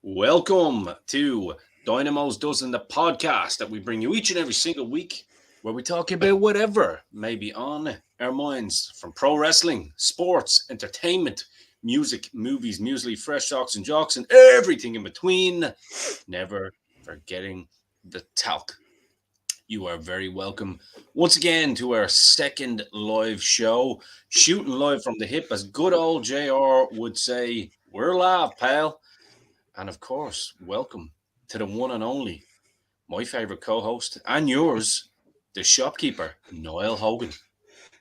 Welcome to Dynamos Dozen, the podcast that we bring you each and every single week, where we talk about whatever may be on our minds, from pro wrestling, sports, entertainment, music, movies, muesli, fresh socks and jocks, and everything in between. Never forgetting the talc. You are very welcome once again to our second live show, shooting live from the hip, as good old JR would say. We're live, pal. And of course, welcome to the one and only, my favorite co host and yours, the shopkeeper, Niall Hogan.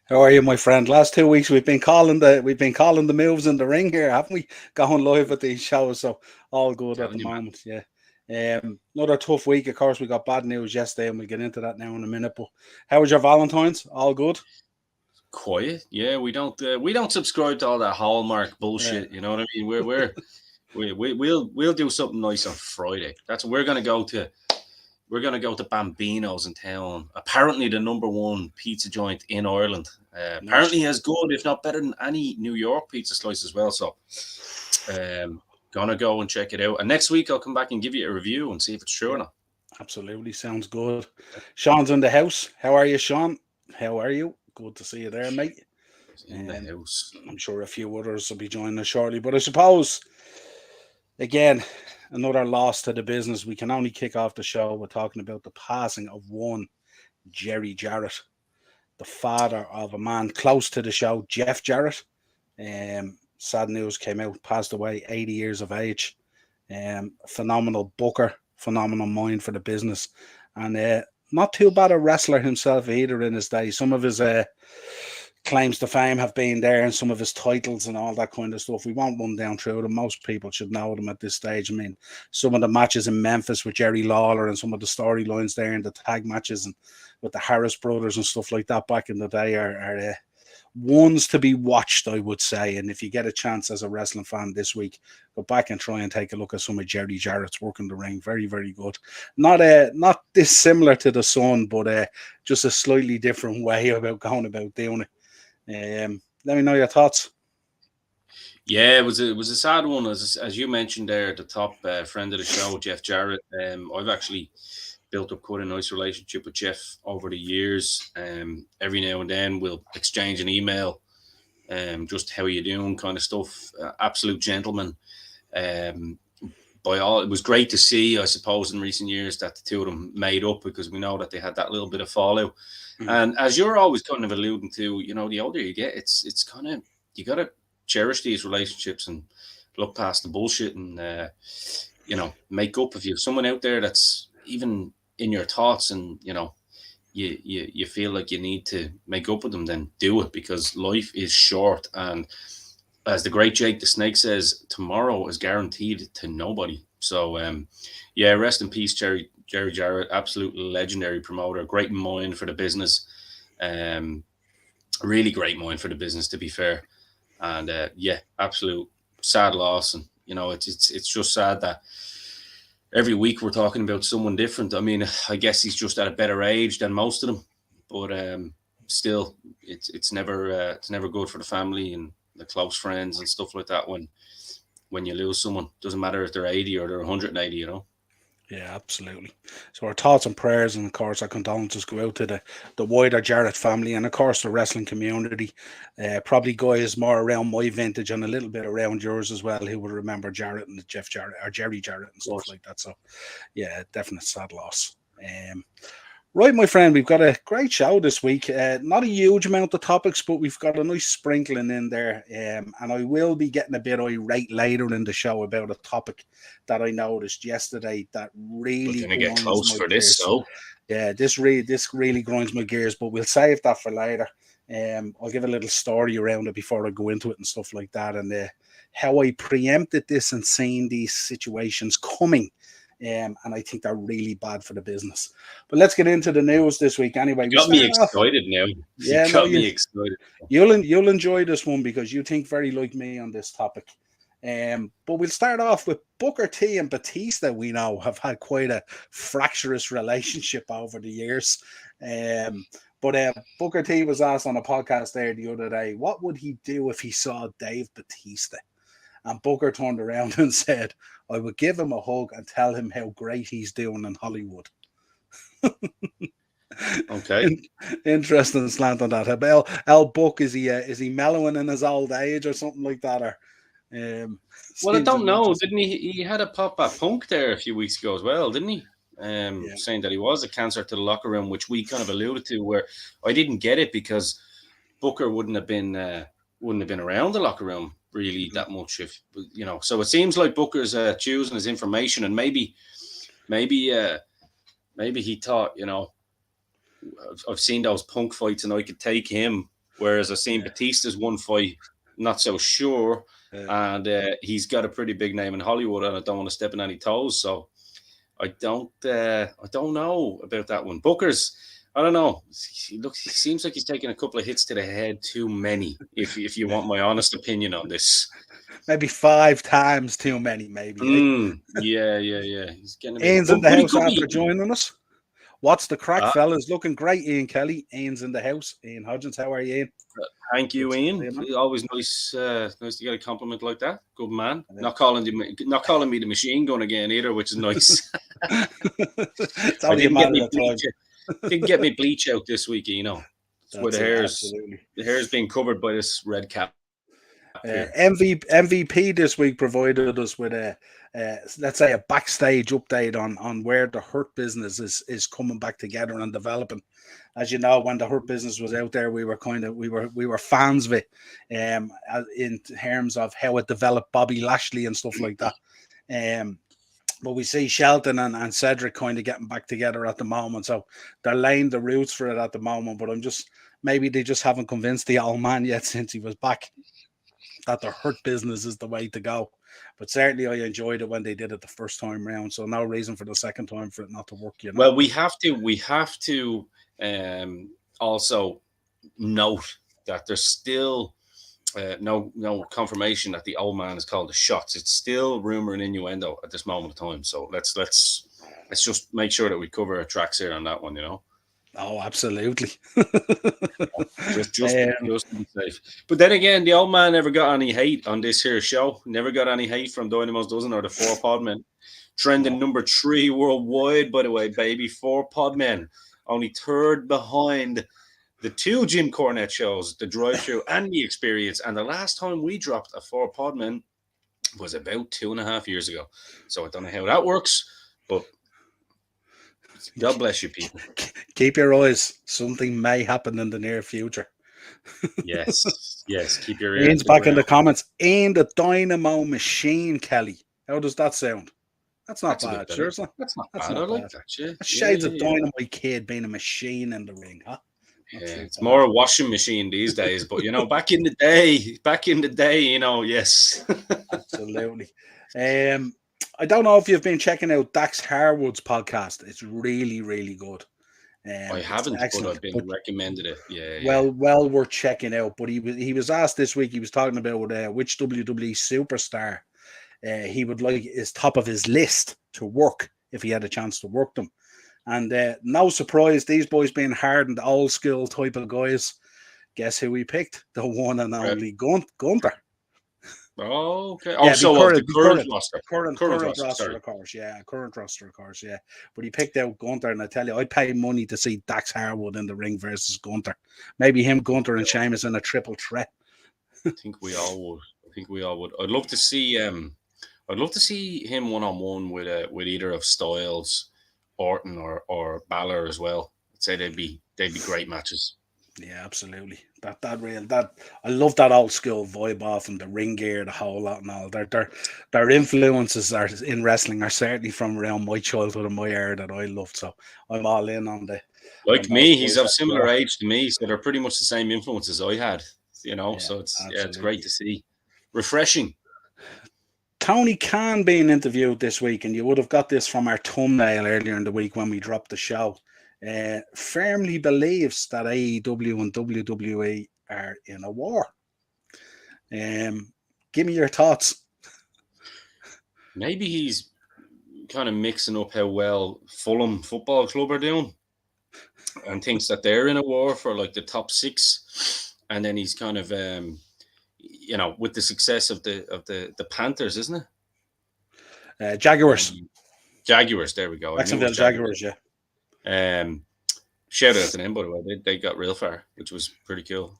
How are you, my friend? Last 2 weeks we've been calling the moves in the ring here, haven't we? Going live at these shows, so all good at Telling the you, man. moment. Yeah. Another tough week. Of course, we got bad news yesterday, and we'll get into that now in a minute. But how was your Valentine's? All good? Quiet. Yeah, we don't subscribe to all that Hallmark Yeah. bullshit. You know what I mean? We'll do something nice on Friday. That's what we're gonna go to. We're gonna go to Bambino's in town. Apparently, the number one pizza joint in Ireland. Nice. Apparently, as good, if not better than any New York pizza slice as well. So, gonna go and check it out. And next week, I'll come back and give you a review and see if it's true or Yeah. not. Absolutely. Sounds good. Sean's in the house. How are you, Sean? How are you? Good to see you there, mate. It's in the Um, house. I'm sure a few others will be joining us shortly. But I suppose again, another loss to the business. We can only kick off the show with talking about the passing of one Jerry Jarrett, the father of a man close to the show, Jeff Jarrett. Sad news came out, passed away, 80 years of age. Phenomenal booker, phenomenal mind for the business, and not too bad a wrestler himself either in his day. Some of his claims to fame have been there, and some of his titles and all that kind of stuff. We won't run down through them. Most people should know them at this stage. I mean, some of the matches in Memphis with Jerry Lawler and some of the storylines there and the tag matches and with the Harris brothers and stuff like that back in the day are ones to be watched, I would say. And if you get a chance as a wrestling fan this week, go back and try and take a look at some of Jerry Jarrett's work in the ring. Very, very good. Not dissimilar to the Sun, but just a slightly different way about going about doing it. Let me know your thoughts. Yeah, it was a sad one, as you mentioned there. The top friend of the show, Jeff Jarrett. I've actually built up quite a nice relationship with Jeff over the years. Every now and then we'll exchange an email, just how you doing, kind of stuff. Absolute gentleman. Um, by all, it was great to see, I suppose, in recent years that the two of them made up, because we know that they had that little bit of fallout. Mm. And as you're always kind of alluding to, the older you get, it's kind of, you got to cherish these relationships and look past the bullshit, and make up. If you have someone out there that's even in your thoughts, and you feel like you need to make up with them, then do it, because life is short. And as the great Jake the Snake says, tomorrow is guaranteed to nobody. So, yeah, rest in peace, Jerry Jarrett. Absolute legendary promoter, great mind for the business. Um, really great mind for the business, to be fair. And yeah, absolute sad loss. And it's just sad that every week we're talking about someone different. I mean, I guess he's just at a better age than most of them, but still, it's never good for the family and the close friends and stuff like that when you lose someone. Doesn't matter if they're 80 or they're 180. Yeah, absolutely. So our thoughts and prayers, and of course our condolences go out to the wider Jarrett family, and of course the wrestling community. Probably guys more around my vintage and a little bit around yours as well, who will remember Jarrett and Jeff Jarrett or Jerry Jarrett and Of stuff course. like that. So yeah, definite sad loss. Right, my friend, we've got a great show this week. Not a huge amount of topics, but we've got a nice sprinkling in there. And I will be getting a bit irate later in the show about a topic that I noticed yesterday that We're really gonna get grinds close my for this, gears. so Yeah, this really grinds my gears, but we'll save that for later. I'll give a little story around it before I go into it and stuff like that, and how I preempted this and seen these situations coming. And I think they're really bad for the business. But let's get into the news this week. Anyway, you we got me start off. excited now. You Yeah, no, got me excited. you'll enjoy this one because you think very like me on this topic. But we'll start off with Booker T and Batista. We know have had quite a fractious relationship over the years. But Booker T was asked on a podcast there the other day, what would he do if he saw Dave Batista? And Booker turned around and said, I would give him a hug and tell him how great he's doing in Hollywood. Okay. Interesting slant on that. About Al Buck, is he mellowing in his old age or something like that? Or well, I don't know. Didn't he? He had a pop at Punk there a few weeks ago as well, didn't he? Saying that he was a cancer to the locker room, which we kind of alluded to. Where I didn't get it because Booker wouldn't have been around the locker room really that much, if you know. So it seems like Booker's choosing his information, and maybe he thought, you know, I've seen those Punk fights and I could take him, whereas I've seen Batista's one fight, not so sure, and he's got a pretty big name in Hollywood, and I don't want to step on any toes, so I don't know about that one. Booker's, I don't know. He seems like he's taking a couple of hits to the head too many. If you want my honest opinion on this, maybe 5 times too many. Maybe. Yeah. He's getting a bit. Ian's in the house after joining us. What's the crack, fellas? Looking great, Ian Kelly. Ian's in the house. Ian Hodgins, how are you, Ian? Thank you, Ian. Always nice to get a compliment like that. Good man. Not calling me the machine gun again either, which is nice. It's only a matter of time. Didn't get me bleach out this week, you know. That's where the hair's being covered by this red cap. MVP this week provided us with a let's say a backstage update on where the Hurt Business is coming back together and developing. As you know, when the Hurt Business was out there, we were fans of it, in terms of how it developed Bobby Lashley and stuff like that. But we see Shelton and Cedric kind of getting back together at the moment, so they're laying the roots for it at the moment. But maybe they just haven't convinced the old man yet since he was back that the Hurt Business is the way to go. But certainly I enjoyed it when they did it the first time round, so no reason for the second time for it not to work, you know. Well, we have to also note that there's still no confirmation that the old man is called the shots. It's still rumor and innuendo at this moment of time, so let's just make sure that we cover our tracks here on that one, you know. Oh, absolutely. just to be safe. But then again, the old man never got any hate on this here show. Never got any hate from Dynamos Dozen or the 4 Podmen. Trending number 3 worldwide, by the way, baby. 4 Podmen. Only 3rd behind the 2 Jim Cornette shows, the Drive-Thru and the Experience. And the last time we dropped a 4 Podmen was about 2.5 years ago. So I don't know how that works, but God bless you, people. Keep your eyes. Something may happen in the near future. Yes. Keep your ears. Ian's back in the comments. Ian the Dynamo Machine, Kelly. How does that sound? That's not bad. Seriously, that's not bad. I like that. Yeah. Shades of Dynamite Kid being a machine in the ring, huh? Yeah, it's more a washing machine these days, but you know, back in the day, you know, yes. Absolutely. I don't know if you've been checking out Dax Harwood's podcast. It's really, really good. I haven't, but I've been recommended it. Yeah. Well worth checking out. But he was asked this week. He was talking about which WWE superstar he would like is top of his list to work if he had a chance to work them. And no surprise, these boys being hardened, old school type of guys. Guess who we picked? The one and only Gunther. Oh, okay. Oh, yeah, so the current roster. Current roster, of course. Yeah, current roster, of course. Yeah. But he picked out Gunther, and I tell you, I'd pay money to see Dax Harwood in the ring versus Gunther. Maybe him, Gunther, and Sheamus in a triple threat. I think we all would. I'd love to see him one-on-one with either of Styles, Orton, or Balor as well. I'd say they'd be great matches. Yeah, absolutely. That I love that old school vibe off and the ring gear, the whole lot and all. Their influences in wrestling are certainly from around my childhood and my era that I loved. So I'm all in on the. Like me, he's of similar age to me, so they're pretty much the same influences I had. You know, so it's great to see. Refreshing. Tony Khan being interviewed this week, and you would have got this from our thumbnail earlier in the week when we dropped the show. Firmly believes that AEW and WWE are in a war. Give me your thoughts. Maybe he's kind of mixing up how well Fulham Football Club are doing and thinks that they're in a war for like the top 6. And then he's kind of with the success of the Panthers, isn't it? Jaguars. Jaguars. There we go. I knew it Jacksonville was Jaguars. Yeah. Shout out to them, by the way. They got real far, which was pretty cool.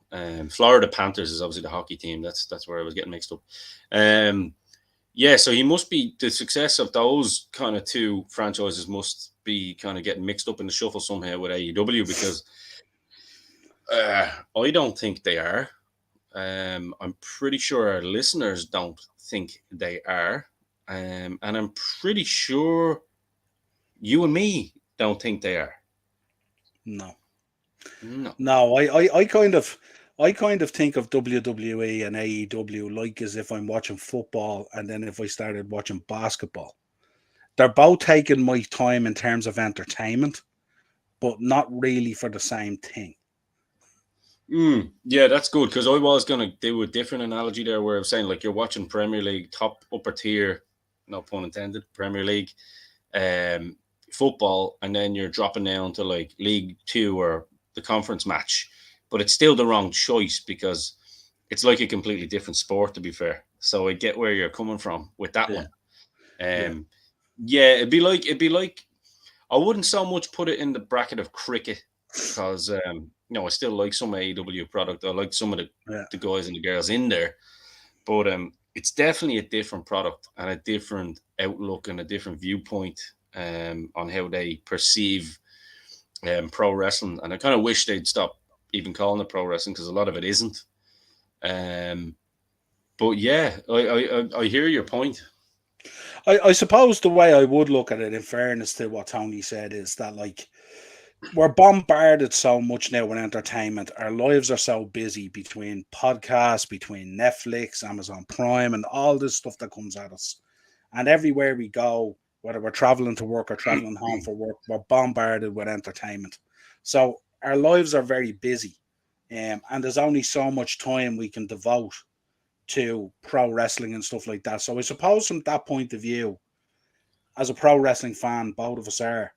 Florida Panthers is obviously the hockey team. That's where I was getting mixed up. Yeah, so he must be the success of those kind of two franchises must be kind of getting mixed up in the shuffle somehow with AEW because I don't think they are. I'm pretty sure our listeners don't think they are. And I'm pretty sure you and me don't think they are. No. I kind of think of WWE and AEW like as if I'm watching football and then if I started watching basketball. They're both taking my time in terms of entertainment, but not really for the same thing. Yeah, that's good because I was going to do a different analogy there where I was saying like you're watching Premier League, top upper tier, no pun intended, Premier League football, and then you're dropping down to like League 2 or the conference match, but it's still the wrong choice because it's like a completely different sport, to be fair. So I get where you're coming from with that one. Yeah, it'd be like I wouldn't so much put it in the bracket of cricket because I still like some AEW product. I like some of the guys and the girls in there, but it's definitely a different product and a different outlook and a different viewpoint on how they perceive pro wrestling. And I kind of wish they'd stop even calling it pro wrestling because a lot of it isn't. But yeah, I hear your point. I suppose the way I would look at it, in fairness to what Tony said, is that like we're bombarded so much now with entertainment. Our lives are so busy between podcasts, between Netflix, Amazon Prime, and all this stuff that comes at us. And everywhere we go, whether we're traveling to work or traveling home for work, we're bombarded with entertainment. So our lives are very busy. And there's only so much time we can devote to pro wrestling and stuff like that. So I suppose from that point of view, as a pro wrestling fan, both of us are,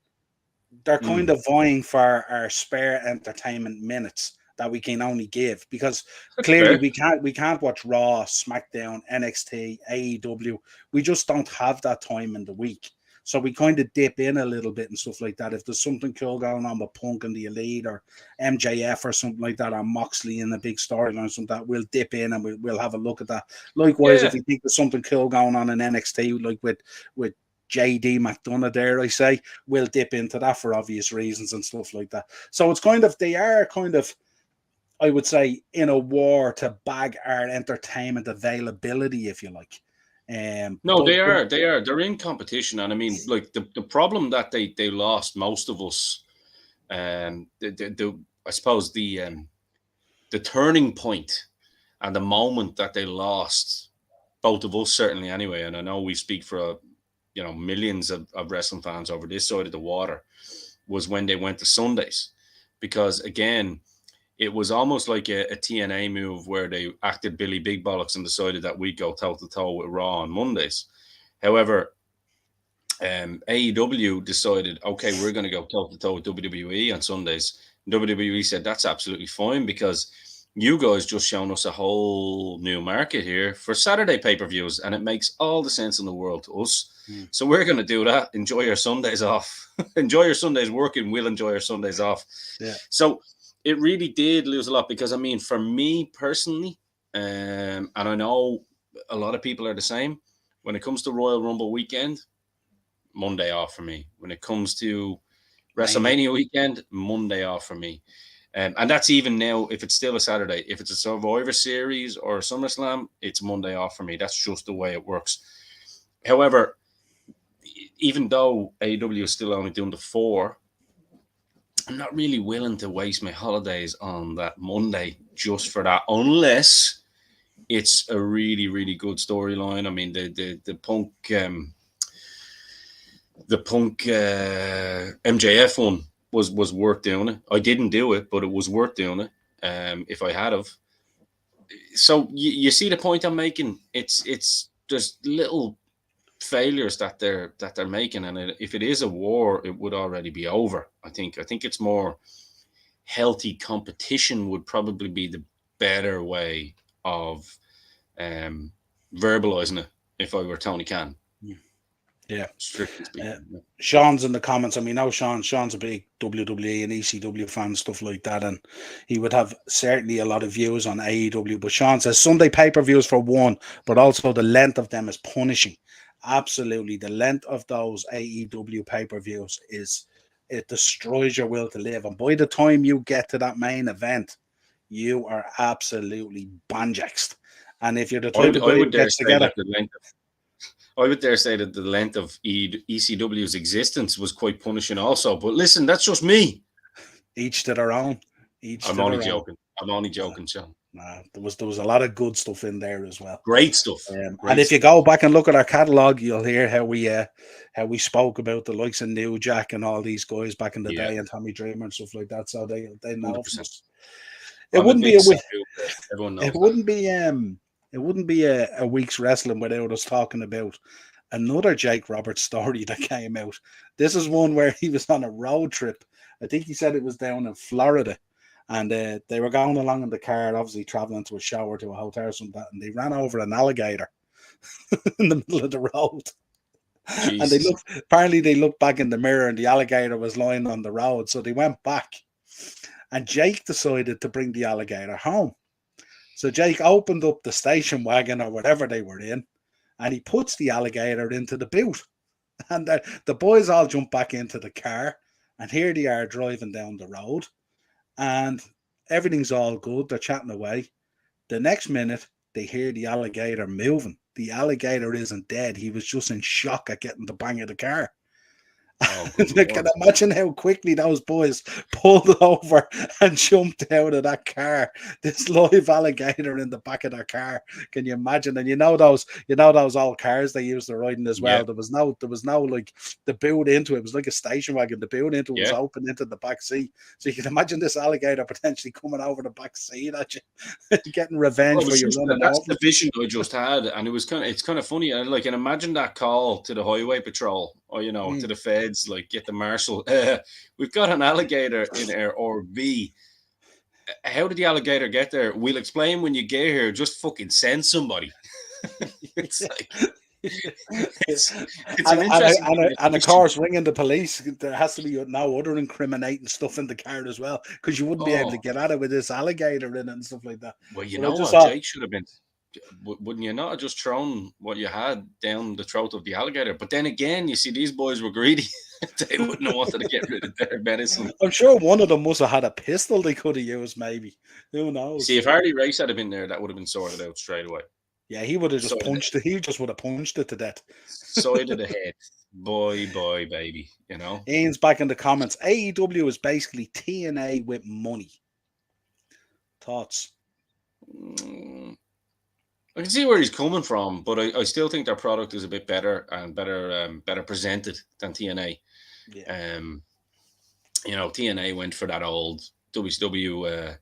they're kind of vying for our spare entertainment minutes that we can only give because clearly we can't watch Raw, SmackDown, NXT, AEW. We just don't have that time in the week. So we kind of dip in a little bit and stuff like that. If there's something cool going on with Punk and the Elite or MJF or something like that, or Moxley in a big storyline, something that we'll dip in and we'll have a look at that. Likewise, if we think there's something cool going on in NXT, like with JD McDonough there, I say, we'll dip into that for obvious reasons and stuff like that. So it's they are kind of, I would say, in a war to bag our entertainment availability, if you like. They're in competition, and I mean, like the problem that they lost most of us, I suppose the turning point and the moment that they lost both of us certainly anyway, and I know we speak for millions of wrestling fans over this side of the water, was when they went to Sundays, because again, it was almost like a TNA move where they acted Billy Big Bollocks and decided that we'd go toe-to-toe with Raw on Mondays. However, AEW decided, okay, we're going to go toe-to-toe with WWE on Sundays. WWE said, that's absolutely fine because you guys just shown us a whole new market here for Saturday pay-per-views, and it makes all the sense in the world to us. So we're going to do that. Enjoy your Sundays off. Enjoy your Sundays working. We'll enjoy your Sundays off. Yeah. So it really did lose a lot because, I mean, for me personally, and I know a lot of people are the same, when it comes to Royal Rumble weekend, Monday off for me. When it comes to WrestleMania weekend, Monday off for me. And that's even now, if it's still a Saturday. If it's a Survivor Series or a SummerSlam, it's Monday off for me. That's just the way it works. However, even though AEW is still only doing the 4, I'm not really willing to waste my holidays on that Monday just for that, unless it's a really, really good storyline. I mean, the Punk MJF one was worth doing it. I didn't do it, but it was worth doing it. If I had of. So you see the point I'm making. It's just little failures that they're making, and if it is a war, it would already be over. I think it's more healthy competition would probably be the better way of verbalizing it if I were Tony Khan. Yeah. Strictly speaking. Sean's in the comments. I mean, now Sean's a big WWE and ECW fan, stuff like that, and he would have certainly a lot of views on AEW. But Sean says Sunday pay-per-views for one, but also the length of them is punishing. Absolutely, the length of those AEW pay-per-views it destroys your will to live. And by the time you get to that main event, you are absolutely banjaxed. And if you're the type of guy who gets together, I would dare say that the length of ECW's existence was quite punishing also. But listen, that's just me. Each to their own. I'm only joking, Sean. Nah, there was a lot of good stuff in there as well. Great stuff. And if you go back and look at our catalogue, you'll hear how we spoke about the likes of New Jack and all these guys back in the day, and Tommy Dreamer and stuff like that. So they know us. It wouldn't be a week's wrestling without us talking about another Jake Roberts story that came out. This is one where he was on a road trip. I think he said it was down in Florida. And they were going along in the car, obviously traveling to a show or to a hotel or something, and they ran over an alligator in the middle of the road. Jesus. And apparently they looked back in the mirror and the alligator was lying on the road. So they went back. And Jake decided to bring the alligator home. So Jake opened up the station wagon or whatever they were in, and he puts the alligator into the boot. And the boys all jump back into the car, and here they are driving down the road. And everything's all good. They're chatting away. The next minute, they hear the alligator moving. The alligator isn't dead. He was just in shock at getting the bang of the car. Oh, I can imagine how quickly those boys pulled over and jumped out of that car. This live alligator in the back of their car. Can you imagine? And you know those old cars they used to riding as well. Yeah. There was no like the boot into it. It was like a station wagon. The boot into it was open into the back seat. So you can imagine this alligator potentially coming over the back seat at you, getting revenge for your running. That's the vision I just had, and it's kind of funny. And like, and imagine that call to the highway patrol. Or, to the feds, like, get the marshal. We've got an alligator in our RV. How did the alligator get there? We'll explain when you get here. Just fucking send somebody. It's like... And of course, ringing the police, there has to be no other incriminating stuff in the car as well, because you wouldn't be able to get at it with this alligator in it and stuff like that. Well, Jake should have been... Wouldn't you not have just thrown what you had down the throat of the alligator? But then again, you see, these boys were greedy. They wouldn't have wanted to get rid of their medicine. I'm sure one of them must have had a pistol they could have used, maybe. Who knows? See, if Harley Race had been there, that would have been sorted out straight away. Yeah, he would have just punched it. He just would have punched it to death. Side of the head. Boy, baby. Ian's back in the comments. AEW is basically TNA with money. Thoughts? I can see where he's coming from, but I still think their product is a bit better and better presented than TNA. Yeah. TNA went for that old WCW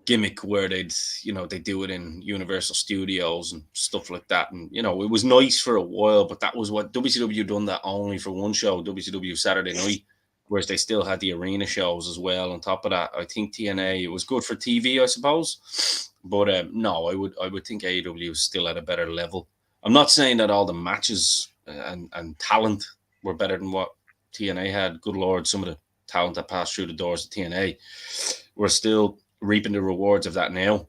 gimmick where they do it in Universal Studios and stuff like that, and it was nice for a while, but that was what WCW done that only for one show, WCW Saturday Night, whereas they still had the arena shows as well. On top of that, I think TNA, it was good for TV, I suppose. But no, I would think AEW is still at a better level. I'm not saying that all the matches and talent were better than what TNA had. Good Lord, some of the talent that passed through the doors of TNA, we're still reaping the rewards of that now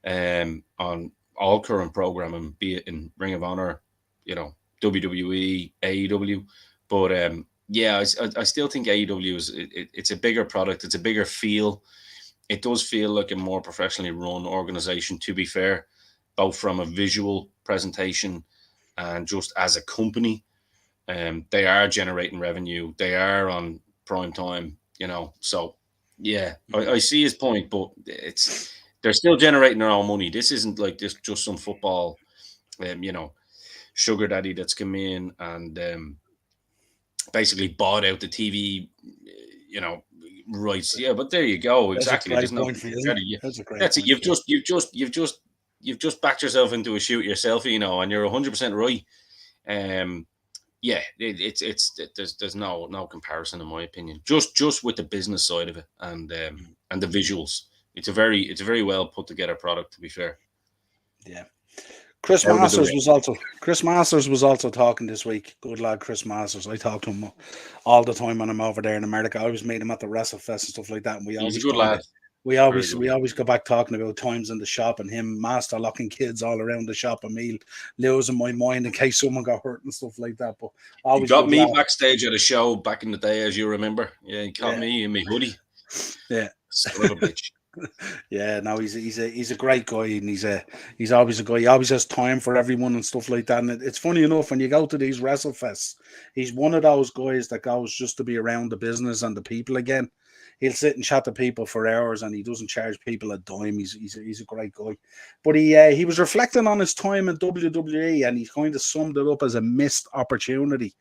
on all current programming, be it in Ring of Honor, WWE, AEW. But I still think AEW is it's a bigger product. It's a bigger feel. It does feel like a more professionally run organization, to be fair, both from a visual presentation and just as a company. They are generating revenue. They are on prime time, So, yeah, I see his point, but they're still generating their own money. This isn't like this just some football, sugar daddy that's come in and basically bought out the TV, rights. Yeah, but there you go. Exactly. There's no. That's it. You've just backed yourself into a shoot yourself, and you're 100% right. There's no comparison in my opinion. Just with the business side of it and the visuals. It's a very well put together product, to be fair. Yeah. Chris Out of the Masters ring. was also talking this week. Good lad, Chris Masters. I talk to him all the time when I'm over there in America. I always meet him at the WrestleFest and stuff like that. And He's a good lad. we Very good. always go back talking about times in the shop and him master locking kids all around the shop and me losing my mind in case someone got hurt and stuff like that. But He always got good me lad. backstage at a show back in the day, as you remember. Yeah, he caught me in my hoodie. Yeah. Son of a bitch. Yeah, no, he's a great guy, and he's always a guy. He always has time for everyone and stuff like that. And it's funny enough when you go to these WrestleFests, he's one of those guys that goes just to be around the business and the people again. He'll sit and chat to people for hours, and he doesn't charge people a dime. He's a great guy. But he was reflecting on his time in WWE, and he kind of summed it up as a missed opportunity.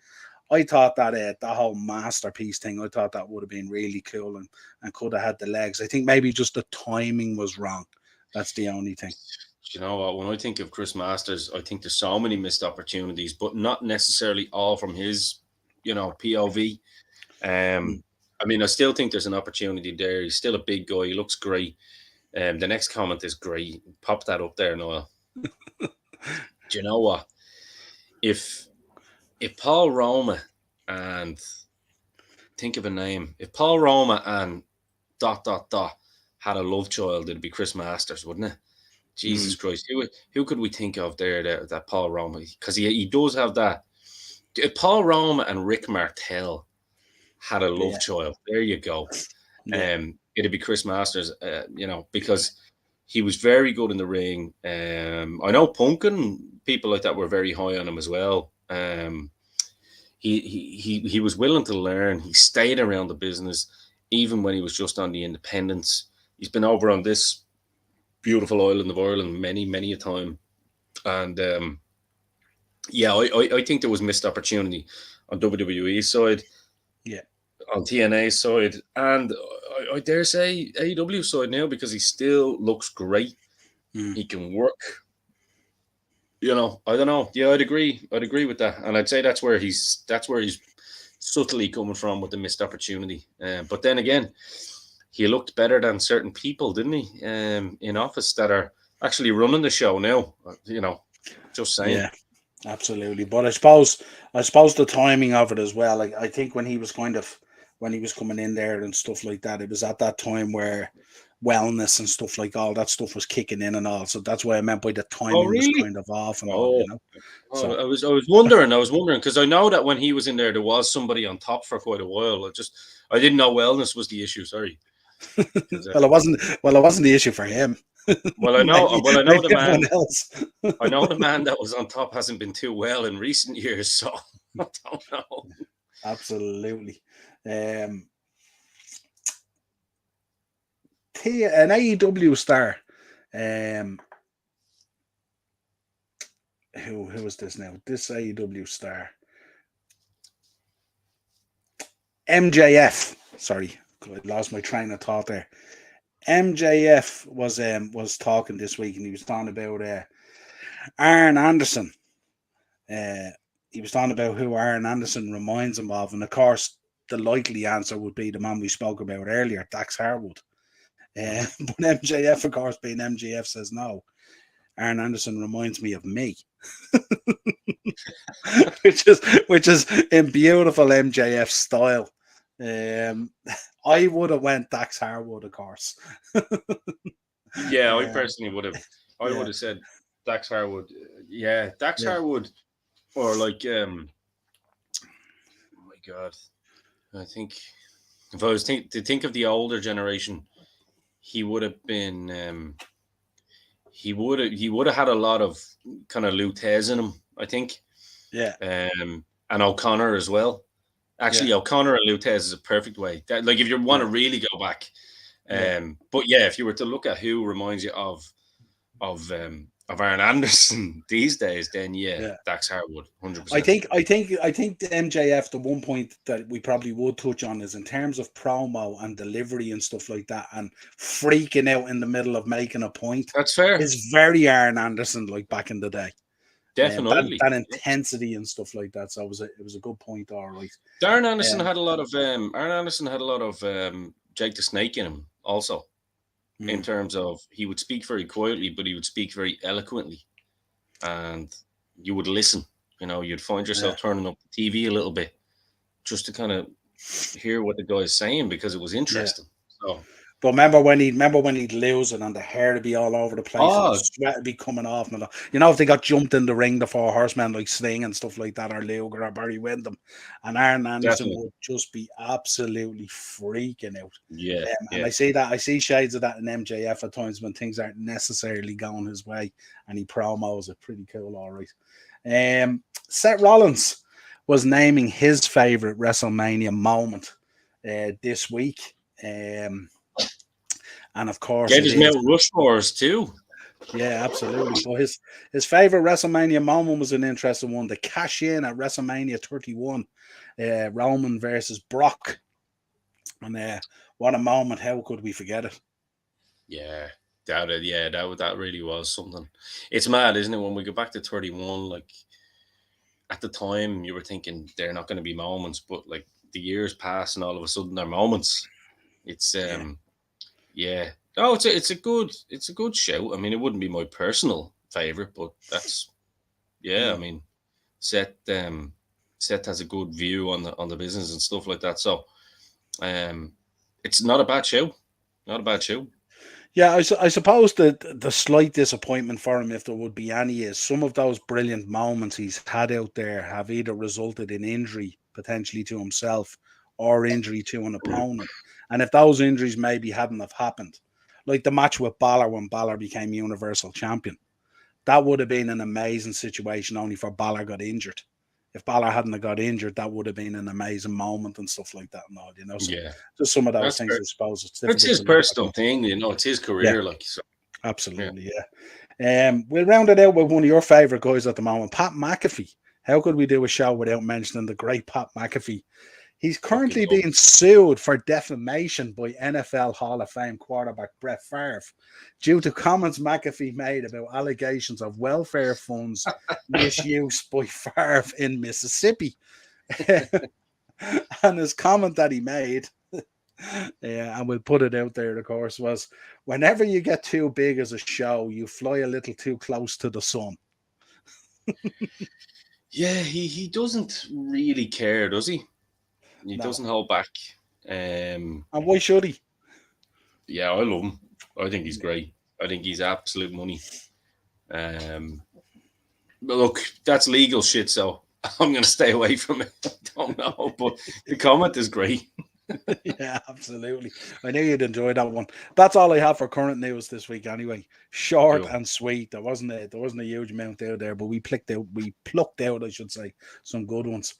I thought that that whole masterpiece thing, I thought that would have been really cool and could have had the legs. I think maybe just the timing was wrong. That's the only thing. You know what? When I think of Chris Masters, I think there's so many missed opportunities, but not necessarily all from his, POV. I mean, I still think there's an opportunity there. He's still a big guy. He looks great. The next comment is great. Pop that up there, Niall. Do you know what? If Paul Roma and think of a name, if Paul Roma and ... had a love child, it'd be Chris Masters, wouldn't it? Jesus Christ, who could we think of there that Paul Roma? Because he does have that. If Paul Roma and Rick Martel had a love child, there you go. Yeah. It'd be Chris Masters, because he was very good in the ring. I know Punk and people like that were very high on him as well. He was willing to learn. He stayed around the business, even when he was just on the independents. He's been over on this beautiful island of Ireland many a time. And I think there was missed opportunity on WWE side, on TNA side, and I dare say AEW side now, because he still looks great. He can work. I don't know. Yeah, I'd agree with that, and I'd say that's where he's subtly coming from with the missed opportunity. But then again, he looked better than certain people, didn't he? In office that are actually running the show now. Just saying. Yeah, absolutely. But I suppose the timing of it as well. I think when he was coming in there and stuff like that, it was at that time where wellness and stuff like all that stuff was kicking in and all. So that's what I meant by the timing was kind of off and all. So I was wondering because I know that when he was in there was somebody on top for quite a while. I didn't know wellness was the issue. Sorry. Well, it wasn't the issue for him. Well, I know. I know the man. Else. I know the man that was on top hasn't been too well in recent years, so I don't know. Absolutely. An AEW star. Who is this now? This AEW star. MJF. Sorry, I lost my train of thought there. MJF was talking this week, and he was talking about Arn Anderson. He was talking about who Arn Anderson reminds him of, and of course, the likely answer would be the man we spoke about earlier, Dax Harwood. But MJF, of course, being MJF, says no. Arn Anderson reminds me of me, which is in beautiful MJF style. I would have went Dax Harwood, of course. Yeah, I personally would have. I would have said Dax Harwood. Yeah, Dax Harwood, or like, oh my God, I think if I was to think of the older generation, he would have been. He would have had a lot of kind of Lutez in him, I think. Yeah. And O'Connor as well. Actually, O'Connor and Lutez is a perfect way. Like if you want to really go back. But yeah, if you were to look at who reminds you of Arn Anderson these days, then Dax Harwood, 100%. I think the MJF, the one point that we probably would touch on is in terms of promo and delivery and stuff like that, and freaking out in the middle of making a point. That's fair. It's very Arn Anderson, like back in the day. Definitely that intensity and stuff like that. So it was a good point, all right. Arn Anderson had a lot of Jake the Snake in him also. in terms of he would speak very quietly, but he would speak very eloquently, and you would listen. You'd find yourself turning up the TV a little bit just to kind of hear what the guy's saying because it was interesting. So, but remember when he'd lose it and the hair would be all over the place and the sweat would be coming off and all. If they got jumped in the ring, the four horsemen like Sting and stuff like that, or Luger or Barry Windham, and Arn Anderson would just be absolutely freaking out. Yeah, and I see shades of that in MJF at times when things aren't necessarily going his way, and he promos it pretty cool, all right. Seth Rollins was naming his favorite WrestleMania moment this week. And of course, gave his Mount Rushmores too. Yeah, absolutely. But his favorite WrestleMania moment was an interesting one. The cash in at WrestleMania 31, Roman versus Brock, and what a moment! How could we forget it? Yeah, that really was something. It's mad, isn't it? When we go back to 31, like at the time, you were thinking they're not going to be moments, but like the years pass, and all of a sudden they're moments. It's yeah. No, it's a good show. I mean, it wouldn't be my personal favorite, but that's I mean, Seth has a good view on the business and stuff like that. So, it's not a bad show. Not a bad show. Yeah, I suppose the slight disappointment for him, if there would be any, is some of those brilliant moments he's had out there have either resulted in injury potentially to himself or injury to an opponent. And if those injuries maybe hadn't have happened, like the match with Balor when Balor became Universal Champion, that would have been an amazing situation only for Balor got injured. If Balor hadn't got injured, that would have been an amazing moment and stuff like that. And all, So just some of those things, I suppose. It's his personal thing, it's his career. So. Absolutely, we'll round it out with one of your favorite guys at the moment, Pat McAfee. How could we do a show without mentioning the great Pat McAfee? He's currently being sued for defamation by NFL Hall of Fame quarterback Brett Favre due to comments McAfee made about allegations of welfare funds misuse by Favre in Mississippi. And his comment that he made, and we'll put it out there, of course, was, whenever you get too big as a show, you fly a little too close to the sun. He doesn't really care, does he? He doesn't hold back. And why should he? Yeah, I love him. I think he's great. I think he's absolute money. But look, that's legal shit, so I'm going to stay away from it. I don't know, but the comment is great. Yeah, absolutely. I knew you'd enjoy that one. That's all I have for current news this week anyway. Short and sweet. There wasn't a huge amount out there, but we plucked out, I should say, some good ones.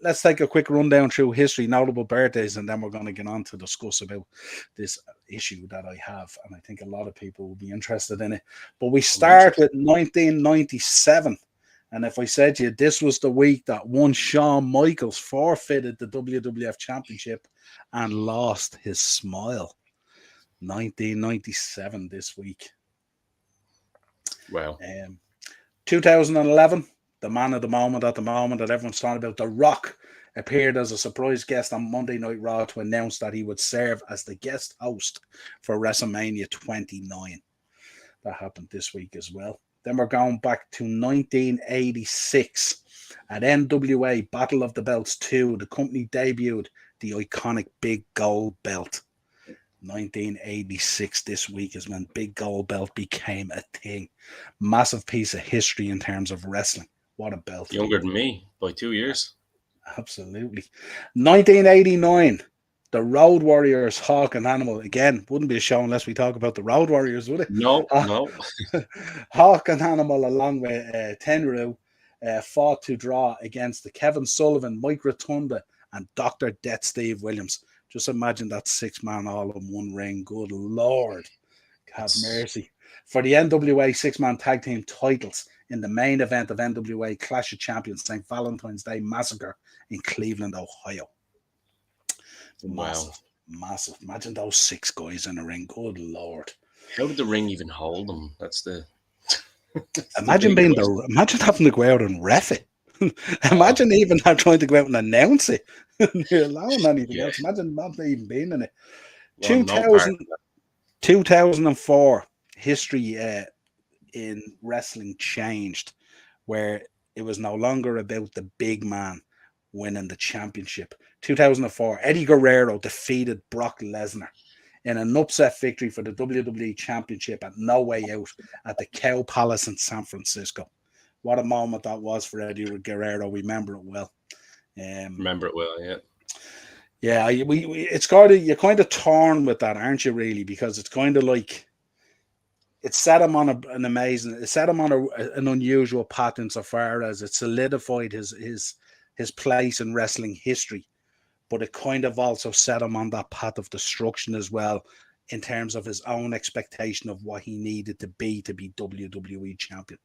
Let's take a quick rundown through history, notable birthdays, and then we're going to get on to discuss about this issue that I have, and I think a lot of people will be interested in it. But we start with 1997, and if I said to you this was the week that one Shawn Michaels forfeited the WWF Championship and lost his smile. 1997 this week. Wow. 2011. The man of the moment at the moment that everyone's talking about, The Rock, appeared as a surprise guest on Monday Night Raw to announce that he would serve as the guest host for WrestleMania 29. That happened this week as well. Then we're going back to 1986. At NWA Battle of the Belts 2, the company debuted the iconic Big Gold Belt. 1986 this week is when Big Gold Belt became a thing. Massive piece of history in terms of wrestling. What a belt. Younger than me by 2 years. Absolutely. 1989, the Road Warriors, Hawk and Animal. Again, wouldn't be a show unless we talk about the Road Warriors, would it? No. Hawk and Animal, along with Tenryu, fought to draw against the Kevin Sullivan, Mike Rotunda, and Dr. Death Steve Williams. Just imagine that 6-man all in one ring. Good Lord. Have mercy. For the NWA 6-man tag team titles in the main event of NWA Clash of Champions St. Valentine's Day Massacre in Cleveland, Ohio. Massive. Imagine those 6 guys in a ring. Good Lord. How did the ring even hold them? That's the... Imagine having to go out and ref it. Imagine even trying to go out and announce it. Alone anything else. Imagine not even being in it. 2004, history in wrestling changed, where it was no longer about the big man winning the championship. 2004, Eddie Guerrero defeated Brock Lesnar in an upset victory for the WWE Championship at No Way Out at the Cow Palace in San Francisco. What a moment that was for Eddie Guerrero. We remember it well. Remember it well, yeah. Yeah, it's kind of, you're kind of torn with that, aren't you? Really, because it's kind of like it set him on an unusual path insofar as it solidified his place in wrestling history, but it kind of also set him on that path of destruction as well, in terms of his own expectation of what he needed to be WWE champion.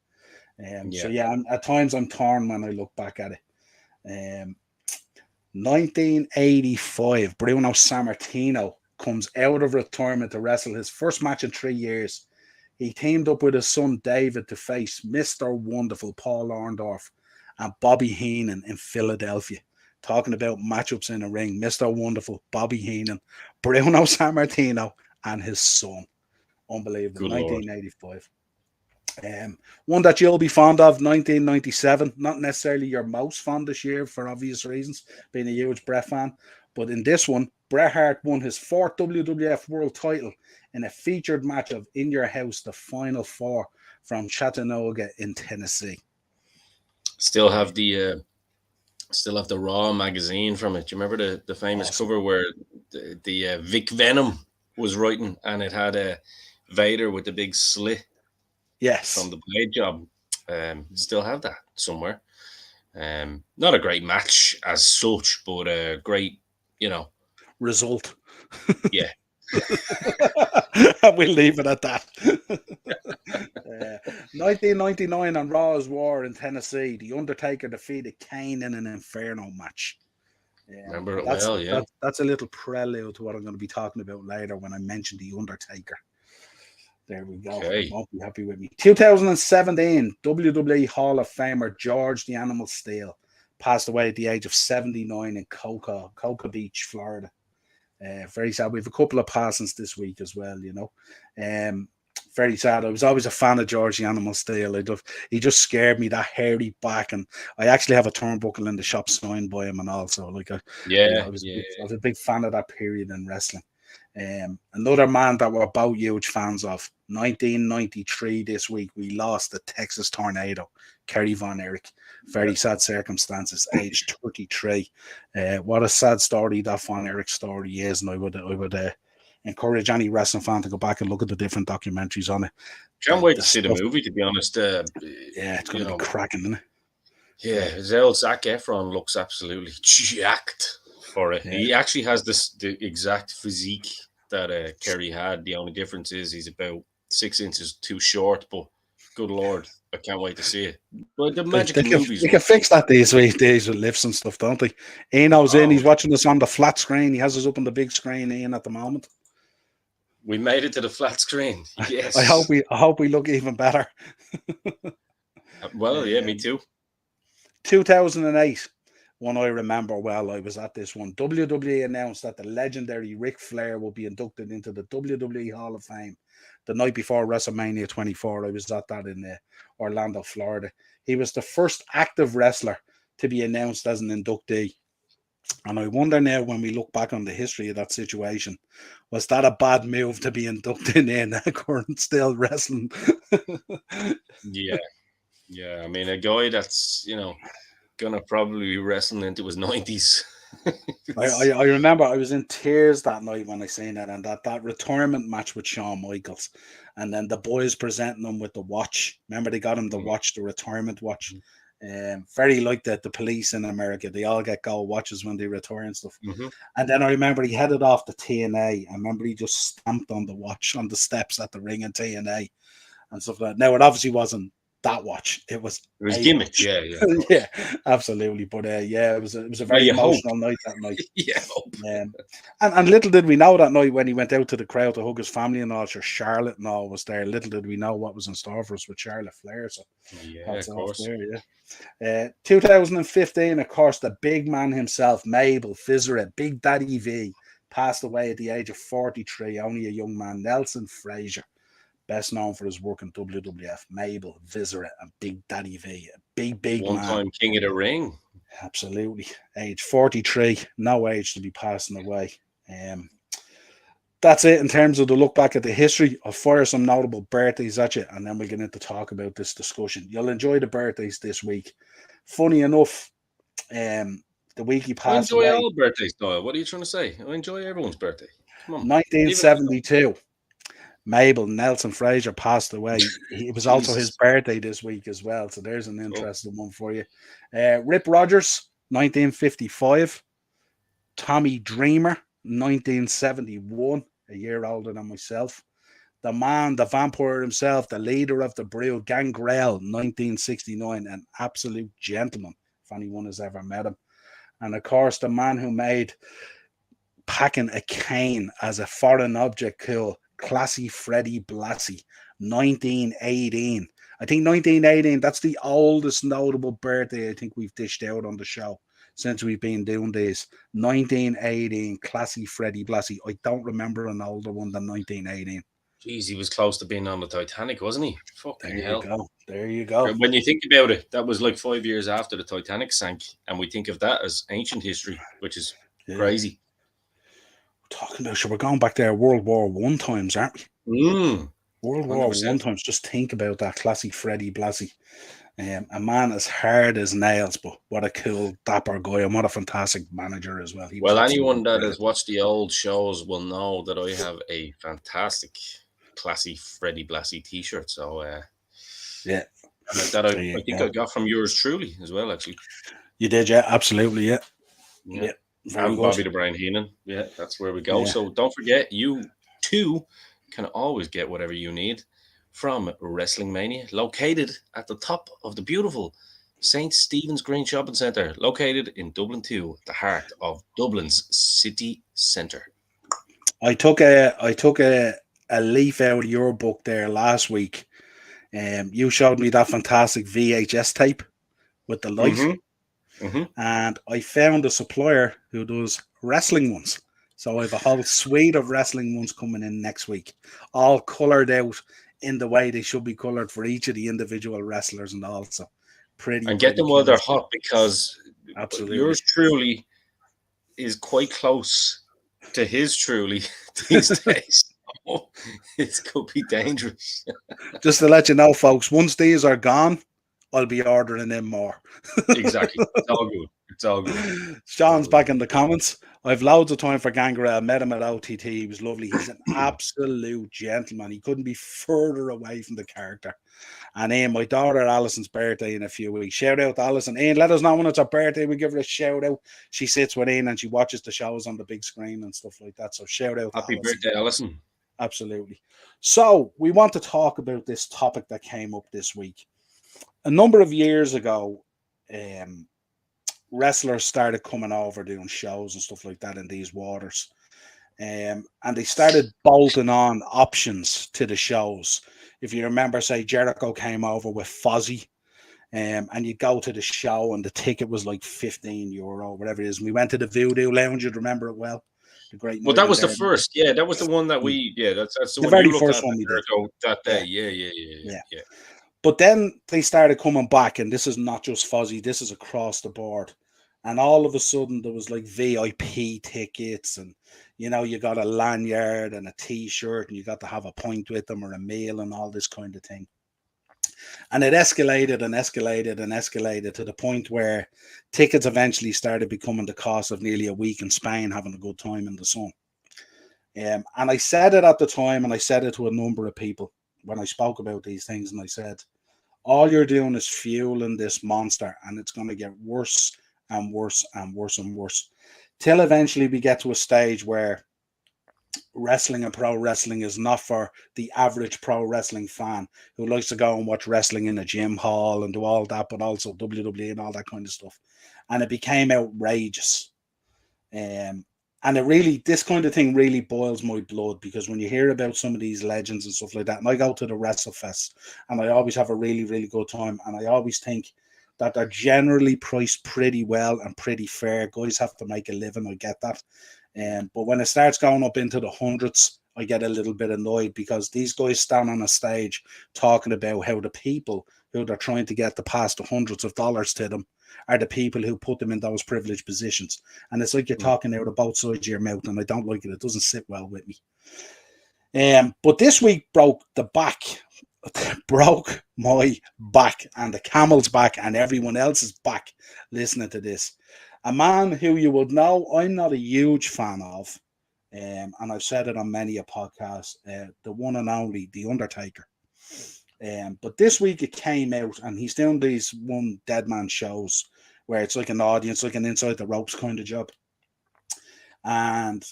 So yeah, at times I'm torn when I look back at it. 1985, Bruno Sammartino comes out of retirement to wrestle his first match in 3 years. He teamed up with his son David to face Mr. Wonderful Paul Orndorff and Bobby Heenan in Philadelphia. Talking about matchups in the ring, Mr. Wonderful, Bobby Heenan, Bruno Sammartino, and his son. Unbelievable. Good 1985. One that you'll be fond of, 1997. Not necessarily your most fondest year for obvious reasons, being a huge Bret fan. But in this one, Bret Hart won his 4th WWF World title in a featured match of In Your House, the Final Four from Chattanooga in Tennessee. Still have the Raw magazine from it. Do you remember the famous cover where the Vic Venom was writing, and it had a Vader with the big slit? Yes. From the blade job. Still have that somewhere. Not a great match as such, but a great, result. Yeah. We'll leave it at that. 1999 on Raw's War in Tennessee, The Undertaker defeated Kane in an Inferno match. Remember it well, yeah. That's a little prelude to what I'm going to be talking about later when I mention The Undertaker. There we go. Okay. You won't be happy with me. 2017, WWE Hall of Famer George the Animal Steele passed away at the age of 79 in Cocoa Beach, Florida. Very sad. We have a couple of passings this week as well, very sad. I was always a fan of George the Animal Steele. He just scared me, that hairy back, and I actually have a turnbuckle in the shop signed by him, and also I was a big fan of that period in wrestling. Another man that we're both huge fans of, 1993 this week, we lost the Texas Tornado, Kerry Von Erich. Very sad circumstances, age 33. What a sad story that Von Erich story is, and I would encourage any wrestling fan to go back and look at the different documentaries on it. Can't wait to see the movie, to be honest. Yeah, it's going to be cracking, isn't it? Yeah, his old Zac Efron looks absolutely jacked for it. Yeah. He actually has the exact physique that Kerry had. The only difference is he's about 6 inches too short, but good Lord, I can't wait to see it. But the magic movies. They can fix that these days with lifts and stuff, don't they? Eno's in, he's watching us on the flat screen. He has us up on the big screen, Ian, at the moment. We made it to the flat screen. Yes. I hope we look even better. Well, yeah, me too. 2008, one I remember well. I was at this one. WWE announced that the legendary Ric Flair will be inducted into the WWE Hall of Fame the night before WrestleMania 24. I was at that in Orlando, Florida. He was the first active wrestler to be announced as an inductee. And I wonder now, when we look back on the history of that situation, was that a bad move to be inducted in current still wrestling? Yeah. I mean, a guy that's, gonna probably be wrestling into his 90s. I remember I was in tears that night when I seen it, and that retirement match with Shawn Michaels, and then the boys presenting him with the watch. Remember, they got him the watch, the retirement watch. Very like the police in America. They all get gold watches when they retire and stuff. Mm-hmm. And then I remember he headed off to TNA. I remember he just stamped on the watch on the steps at the ring in TNA and stuff like that. Now, it obviously wasn't that watch. It was gimmick. Yeah. Yeah, absolutely. But it was a very emotional night that night. And little did we know that night when he went out to the crowd to hug his family and all, Charlotte and all was there. Little did we know what was in store for us with Charlotte Flair. So of course. There, 2015, of course, the big man himself, Mabel Fitzgerald, Big Daddy V, passed away at the age of 43, only a young man. Nelson Frazier, best known for his work in WWF, Mabel, Viscera, and Big Daddy V. A big man. One-time King of the Ring. Absolutely. Age 43, no age to be passing away. That's it in terms of the look back at the history. I'll fire some notable birthdays at you, and then we'll get into talk about this discussion. You'll enjoy the birthdays this week. Funny enough, the week he passed away. I enjoy all birthdays, Niall. What are you trying to say? I enjoy everyone's birthday. Come on. 1972. Mabel Nelson Frazier passed away. It was also his birthday this week as well. So there's an interesting one for you. Rip Rogers, 1955. Tommy Dreamer, 1971, a year older than myself. The man, the vampire himself, the leader of the Brood, Gangrel, 1969, an absolute gentleman, if anyone has ever met him. And of course, the man who made packing a cane as a foreign object cool, Classy Freddie Blassie, 1918. I think 1918, that's the oldest notable birthday I think we've dished out on the show since we've been doing this. 1918, Classy Freddie Blassie. I don't remember an older one than 1918. Jeez, he was close to being on the Titanic, wasn't he? Fucking hell. There you go. When you think about it, that was like 5 years after the Titanic sank, and we think of that as ancient history, which is crazy. Talking about, we're going back there World War I times, aren't we? World War I times. Just think about that. Classy Freddie Blassie. A man as hard as nails, but what a cool, dapper guy, and what a fantastic manager as well. Anyone that has watched the old shows will know that I have a fantastic Classy Freddie Blassie t-shirt. So, yeah. That I think I got from yours truly as well, actually. You did, yeah, absolutely, yeah. And Bobby the Brain Heenan. Yeah, that's where we go. Yeah. So don't forget, you too can always get whatever you need from Wrestling Mania, located at the top of the beautiful St. Stephen's Green Shopping Centre, located in Dublin 2, the heart of Dublin's city centre. I took a leaf out of your book there last week. You showed me that fantastic VHS tape with the light. And I found a supplier who does wrestling ones. So I have a whole suite of wrestling ones coming in next week, all coloured out in the way they should be coloured for each of the individual wrestlers, and also and get them while they're hot, because absolutely yours truly is quite close to his truly these days. It could be dangerous. Just to let you know, folks, once these are gone, I'll be ordering them more. Exactly. It's all good. It's all good. Sean's back in the comments. I've loads of time for Gangrel. I met him at OTT. He was lovely. He's an absolute gentleman. He couldn't be further away from the character. And Ian, my daughter Alison's birthday in a few weeks. Shout out to Alison. Ian, let us know when it's her birthday. We give her a shout out. She sits with Ian and she watches the shows on the big screen and stuff like that. So shout out. Happy birthday, Alison. Absolutely. So we want to talk about this topic that came up this week. A number of years ago, wrestlers started coming over doing shows and stuff like that in these waters. And they started bolting on options to the shows. If you remember, say, Jericho came over with Fozzy, and you go to the show and the ticket was like €15, whatever it is. And we went to the Voodoo Lounge. You'd remember it well. Well, that was the first. Yeah, that was the one that we. Yeah, that's the one very first one we did that day. Yeah. But then they started coming back, and this is not just Fozzy. This is across the board. And all of a sudden, there was like VIP tickets, and you got a lanyard and a T-shirt, and you got to have a pint with them or a meal and all this kind of thing. And it escalated and escalated and escalated to the point where tickets eventually started becoming the cost of nearly a week in Spain having a good time in the sun. And I said it at the time, and I said it to a number of people when I spoke about these things, and I said, all you're doing is fueling this monster, and it's going to get worse and worse and worse and worse, till eventually we get to a stage where wrestling and pro wrestling is not for the average pro wrestling fan who likes to go and watch wrestling in a gym hall and do all that, but also WWE and all that kind of stuff. And it became outrageous. And this kind of thing really boils my blood, because when you hear about some of these legends and stuff like that, and I go to the WrestleFest and I always have a really, really good time, and I always think that they're generally priced pretty well and pretty fair. Guys have to make a living, I get that. But when it starts going up into the hundreds, I get a little bit annoyed because these guys stand on a stage talking about how the people who they're trying to get to pass the hundreds of dollars to them are the people who put them in those privileged positions. And it's like you're talking out of both sides of your mouth, and I don't like it. It doesn't sit well with me. But this week broke my back and the camel's back and everyone else's back listening to this. A man who you would know I'm not a huge fan of, and I've said it on many a podcast, the one and only, The Undertaker. But this week it came out, and he's doing these one dead man shows where it's like an audience, like an inside the ropes kind of job. And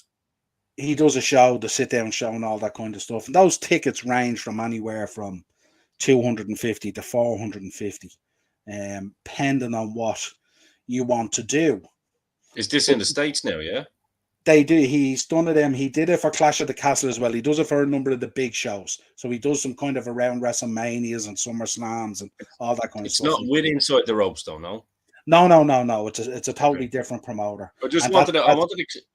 he does a show, the sit down show and all that kind of stuff. And those tickets range from anywhere from 250 to 450, depending on what you want to do. Is this in the States now, yeah? They do. He's done it. He did it for Clash of the Castle as well. He does it for a number of the big shows. So he does some kind of around WrestleManias and SummerSlams and all that kind of stuff. It's not with Inside the Ropes, though, no? No. It's a totally different promoter. I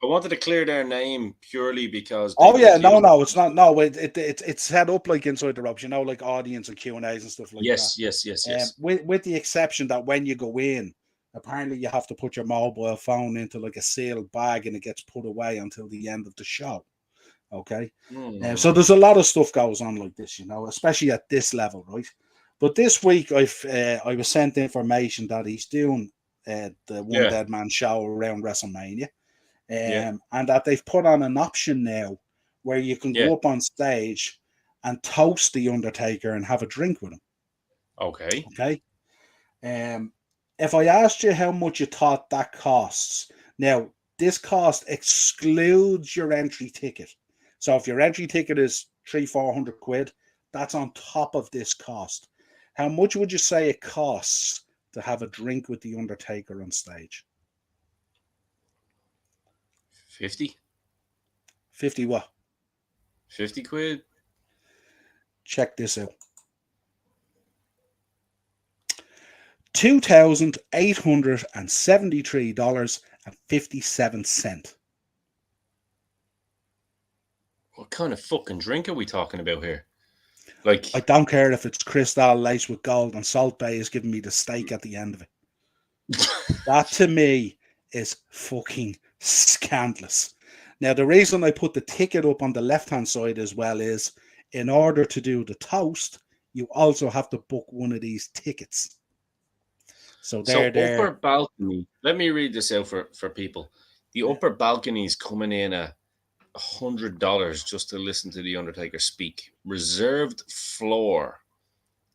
wanted to clear their name purely because. Oh yeah, no, it's not. No, it's set up like Inside the Ropes, you know, like audience and Q&As and stuff like that. Yes. With the exception that when you go in, apparently you have to put your mobile phone into like a sealed bag and it gets put away until the end of the show. Okay, so there's a lot of stuff goes on like this, you know, especially at this level, right? But this week I was sent information that he's doing the One Dead Man show around WrestleMania, and that they've put on an option now where you can go up on stage and toast the Undertaker and have a drink with him. Okay. If I asked you how much you thought that costs, now this cost excludes your entry ticket. So if your entry ticket is £300-400, that's on top of this cost. How much would you say it costs to have a drink with the Undertaker on stage? 50. 50 what? 50 quid. Check this out. $2,873.57. What kind of fucking drink are we talking about here? Like, I don't care if it's crystal laced with gold and Salt Bay is giving me the steak at the end of it. That to me is fucking scandalous. Now, the reason I put the ticket up on the left-hand side as well is in order to do the toast, you also have to book one of these tickets. So upper balcony. Let me read this out for people. The upper balcony is coming in at $100 just to listen to the Undertaker speak. Reserved floor,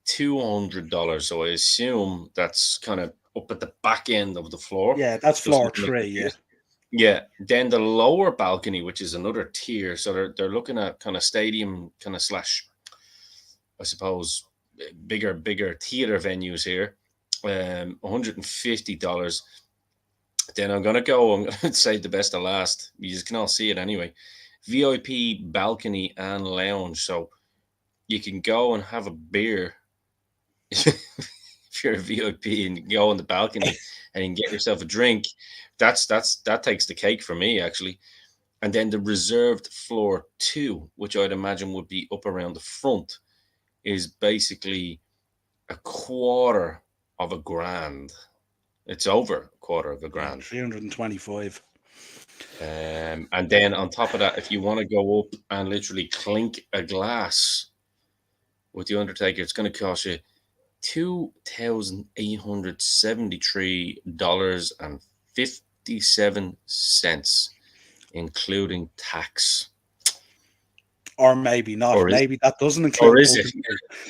$200. So I assume that's kind of up at the back end of the floor. Yeah, that's floor 3. Yeah. Yeah. Then the lower balcony, which is another tier. So they're looking at kind of stadium kind of slash, I suppose, bigger theater venues here. $150. Then I'm gonna say the best of last. You just can all see it anyway. VIP balcony and lounge, so you can go and have a beer if you're a VIP and you can go on the balcony and you can get yourself a drink. That takes the cake for me actually. And then the reserved floor 2, which I'd imagine would be up around the front, is basically $250,000. It's over $250,000. 325. And then on top of that, if you want to go up and literally clink a glass with the Undertaker, it's going to cost you $2,873.57, including tax. Or maybe not. Maybe that doesn't include. Or is it?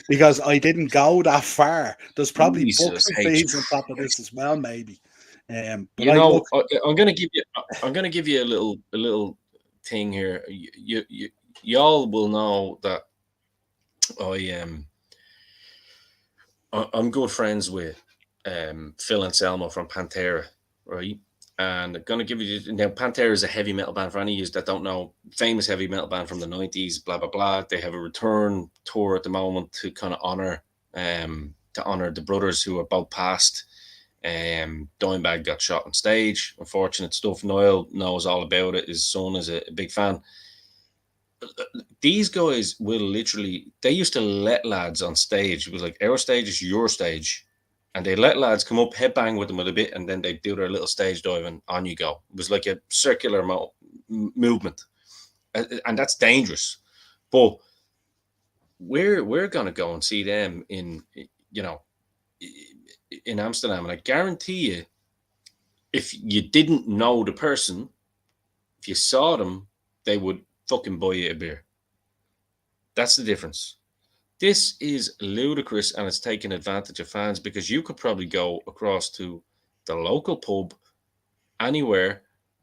Because I didn't go that far. There's probably Jesus books and fees on top of this as well, maybe. But you know, I'm going to give you a little thing here. Y'all will know that I'm good friends with Phil Anselmo from Pantera, right? And I'm going to give you now. Pantera is a heavy metal band for any of you that don't know. Famous heavy metal band from the 90s. Blah blah blah. They have a return tour at the moment to kind of honor the brothers who are both passed. Dimebag got shot on stage. Unfortunate stuff. Niall knows all about it. His son is a big fan. These guys will literally, they used to let lads on stage. It was like, our stage is your stage. And they let lads come up, headbang with them a bit, and then they do their little stage dive and on you go. It was like a circular movement. And that's dangerous. But we're going to go and see them in, you know, in Amsterdam. And I guarantee you, if you didn't know the person, if you saw them, they would fucking buy you a beer. That's the difference. This is ludicrous, and it's taking advantage of fans, because you could probably go across to the local pub anywhere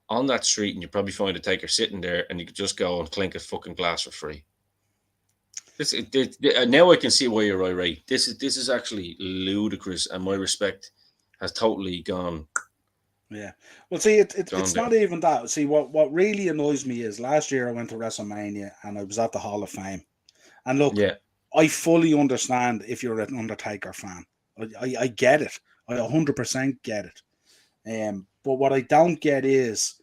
on that street and you probably find a taker sitting there, and you could just go and clink a fucking glass for free. Now I can see why you're irate. This is actually ludicrous, and my respect has totally gone. Yeah. Well, see, it's not even that. See, what really annoys me is last year I went to WrestleMania and I was at the Hall of Fame. And look, Yeah. I fully understand if you're an Undertaker fan. I get it. I 100% get it. But what I don't get is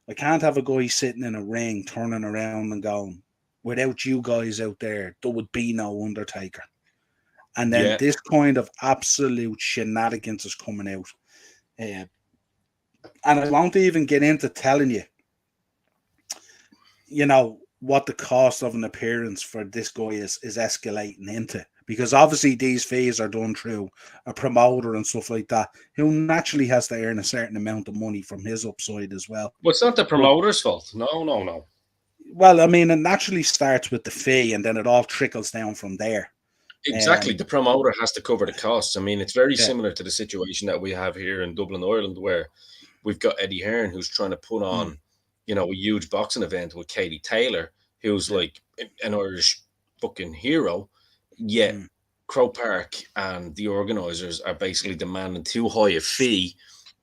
I can't have a guy sitting in a ring turning around and going, without you guys out there would be no Undertaker. And then this kind of absolute shenanigans is coming out. And I won't even get into telling you, you know, what the cost of an appearance for this guy is escalating into. Because obviously these fees are done through a promoter and stuff like that, who naturally has to earn a certain amount of money from his upside as well. Well, it's not the promoter's fault. No. Well, I mean, it naturally starts with the fee and then it all trickles down from there. Exactly. The promoter has to cover the costs. I mean, it's very similar to the situation that we have here in Dublin, Ireland, where we've got Eddie Hearn, who's trying to put on, you know, a huge boxing event with Katie Taylor, who's like an Irish fucking hero. Yet Croke Park and the organisers are basically demanding too high a fee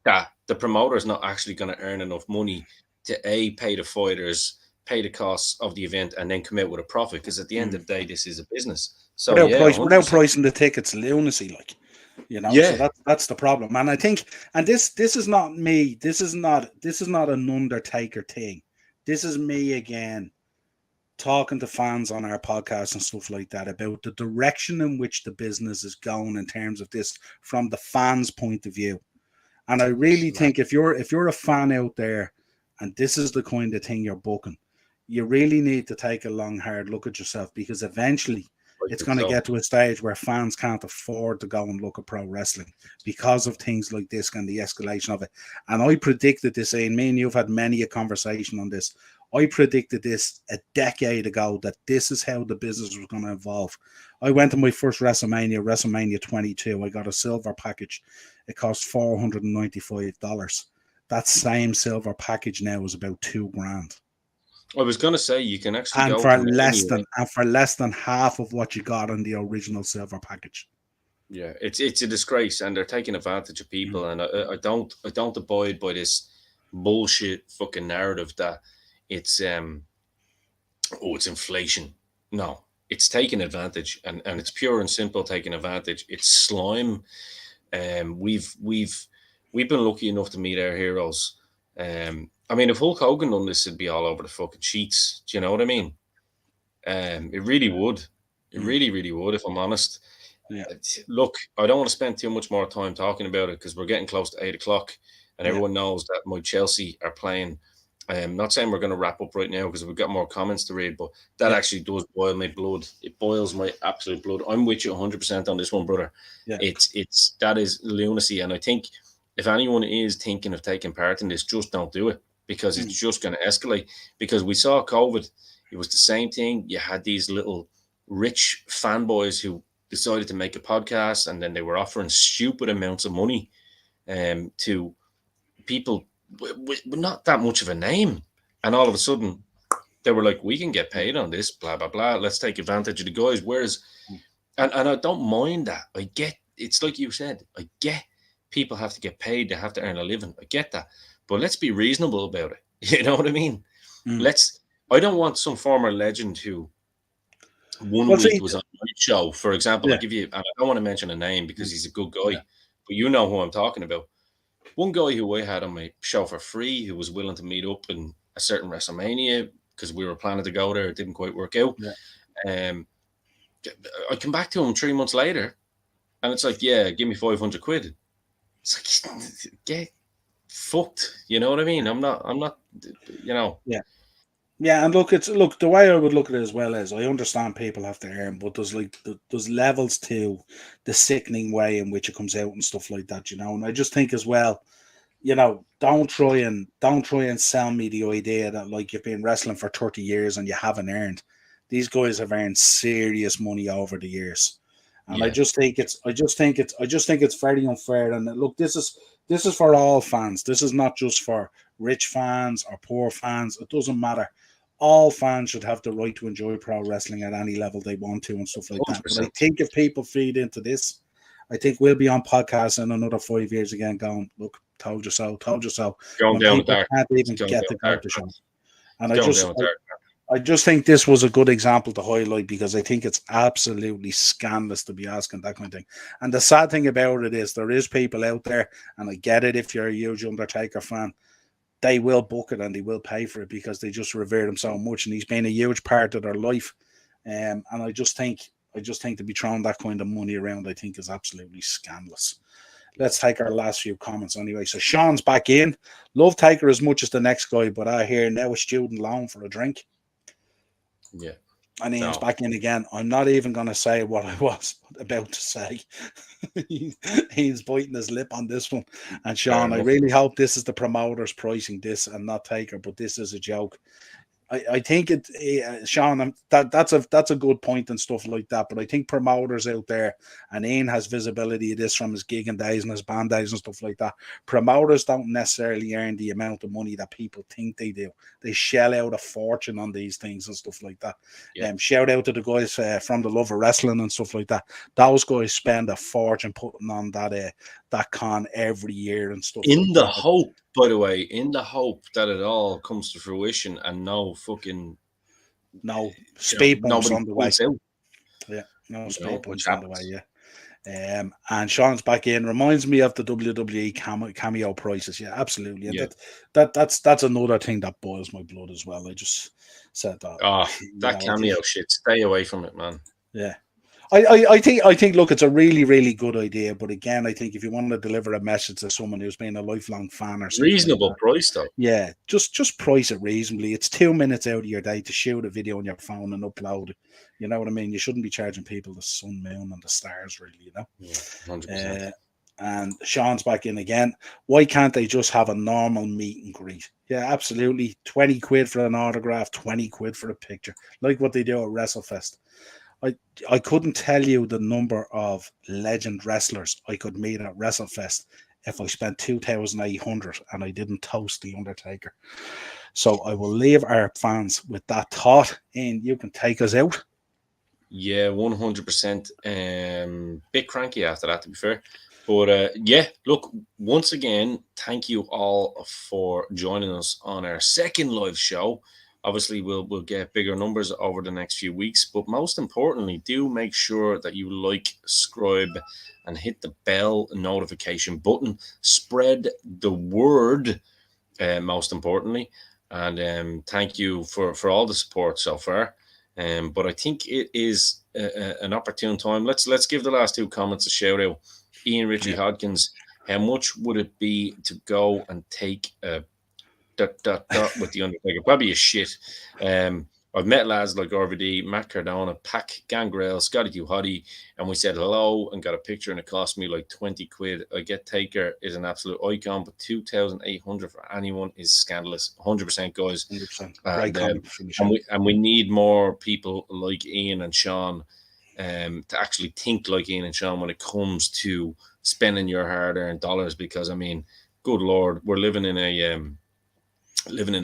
that the promoter is not actually going to earn enough money to pay the fighters, pay the costs of the event, and then come out with a profit. Because at the end of the day, this is a business. So without pricing the tickets, lunacy, like, you know. So that's the problem. And I think, and this is not me. This is not an Undertaker thing. This is me again talking to fans on our podcast and stuff like that about the direction in which the business is going in terms of this from the fans' point of view. And I really think if you're a fan out there and this is the kind of thing you're booking, you really need to take a long, hard look at yourself, because eventually it's going to get to a stage where fans can't afford to go and look at pro wrestling because of things like this and the escalation of it. And I predicted this, and me and you've had many a conversation on this. I predicted this a decade ago, that this is how the business was going to evolve. I went to my first WrestleMania 22. I got a silver package. It cost $495. That same silver package now is about $2,000. I was going to say, you can actually and for less than half of what you got on the original silver package. Yeah, it's a disgrace, and they're taking advantage of people. And I don't abide by this bullshit fucking narrative that it's it's inflation. No, it's taking advantage, and it's pure and simple taking advantage. It's slime. We've been lucky enough to meet our heroes. I mean, if Hulk Hogan done this, it'd be all over the fucking sheets. Do you know what I mean? It really would. It really, really would, if I'm honest. Yeah. Look, I don't want to spend too much more time talking about it, because we're getting close to 8 o'clock, and everyone knows that my Chelsea are playing. I'm not saying we're going to wrap up right now because we've got more comments to read, but that actually does boil my blood. It boils my absolute blood. I'm with you 100% on this one, brother. Yeah. That is lunacy, and I think if anyone is thinking of taking part in this, just don't do it, because it's just going to escalate. Because we saw COVID, it was the same thing. You had these little rich fanboys who decided to make a podcast, and then they were offering stupid amounts of money to people with not that much of a name. And all of a sudden, they were like, we can get paid on this, blah, blah, blah. Let's take advantage of the guys. Whereas, and I don't mind that. I get, it's like you said, I get people have to get paid. They have to earn a living. I get that. But let's be reasonable about it. You know what I mean? I don't want some former legend who one week was on my show, for example. I'll give you, and I don't want to mention a name because he's a good guy, but you know who I'm talking about. One guy who I had on my show for free, who was willing to meet up in a certain WrestleMania because we were planning to go there. It didn't quite work out. Yeah. I come back to him 3 months later, and it's like, yeah, give me 500 quid. It's like, get fucked. You know what I mean? I'm not. You know. Yeah. Yeah, and look, the way I would look at it as well is I understand people have to earn, but there's levels to the sickening way in which it comes out and stuff like that, you know. And I just think as well, you know, don't try and sell me the idea that like you've been wrestling for 30 years and you haven't earned. These guys have earned serious money over the years. And I just think it's very unfair. And look, this is for all fans. This is not just for rich fans or poor fans. It doesn't matter. All fans should have the right to enjoy pro wrestling at any level they want to and stuff like 100%. that. But I think if people feed into this, I think we'll be on podcasts in another 5 years again going, look, told you so. Going down the dark. Can't even Going get down to the go to show. And I I just think this was a good example to highlight because I think it's absolutely scandalous to be asking that kind of thing. And the sad thing about it is there is people out there, and I get it if you're a huge Undertaker fan, they will book it and they will pay for it because they just revere him so much, and he's been a huge part of their life. And I just think to be throwing that kind of money around, I think is absolutely scandalous. Let's take our last few comments anyway. So Sean's back in. Love Taker as much as the next guy, but I hear now a student loan for a drink. Yeah. And Ian's back in again. I'm not even going to say what I was about to say. He's biting his lip on this one. And Sean, I really hope this is the promoters pricing this and not Taker, but this is a joke. I think Sean, that's a good point and stuff like that. But I think promoters out there, and Ian has visibility of this from his gigging days and his band days and stuff like that. Promoters don't necessarily earn the amount of money that people think they do. They shell out a fortune on these things and stuff like that. Yeah. Shout out to the guys from the Love of Wrestling and stuff like that. Those guys spend a fortune putting on that con every year and stuff. In the hope, by the way, that it all comes to fruition and no speed bumps on the way. Out. Yeah, no speed bumps on the way. Yeah. And Sean's back in. Reminds me of the WWE cameo prices. Yeah, absolutely. And that's another thing that boils my blood as well. I just said that. Oh, that cameo shit. Stay away from it, man. Yeah. I think look, it's a really, really good idea. But again, I think if you want to deliver a message to someone who's been a lifelong fan or something, reasonable price though. Yeah, just price it reasonably. It's 2 minutes out of your day to shoot a video on your phone and upload it. You know what I mean? You shouldn't be charging people the sun, moon, and the stars, really. You know. Yeah, 100%. And Sean's back in again. Why can't they just have a normal meet and greet? Yeah, absolutely. 20 quid for an autograph, 20 quid for a picture, like what they do at WrestleFest. I couldn't tell you the number of legend wrestlers I could meet at WrestleFest if I spent 2,800 and I didn't toast the Undertaker. So I will leave our fans with that thought, and you can take us out. Yeah, 100%. Bit cranky after that, to be fair. But look, once again, thank you all for joining us on our second live show. Obviously, we'll get bigger numbers over the next few weeks, but most importantly, do make sure that you like, subscribe, and hit the bell notification button. Spread the word, most importantly, and thank you for all the support so far. But I think it is an opportune time. Let's give the last two comments a shout out. Ian Ritchie Hodgkins, how much would it be to go and take a with the Undertaker? Probably a shit. I've met lads like RVD, Matt Cardona, Pac Gangrel, Scotty Hottie, and we said hello and got a picture, and it cost me like 20 quid. I get Taker is an absolute icon, but 2,800 for anyone is scandalous. 100%, guys. 100%. And we need more people like Ian and Sean to actually think like Ian and Sean when it comes to spending your hard-earned dollars, because I mean, good Lord, we're living in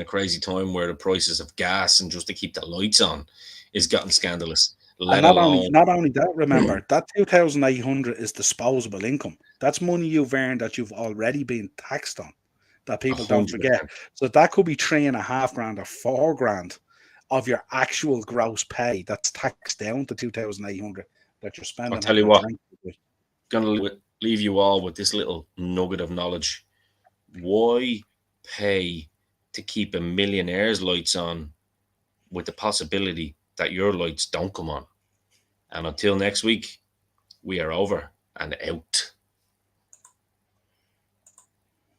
a crazy time where the prices of gas and just to keep the lights on is gotten scandalous. Not only that, remember that 2,800 is disposable income. That's money you've earned that you've already been taxed on, that people 100%. Don't forget. So that could be $3,500 or $4,000 of your actual gross pay that's taxed down to 2,800 that you're spending. I'll tell you what, gonna leave you all with this little nugget of knowledge. Why pay to keep a millionaire's lights on with the possibility that your lights don't come on? And until next week, we are over and out.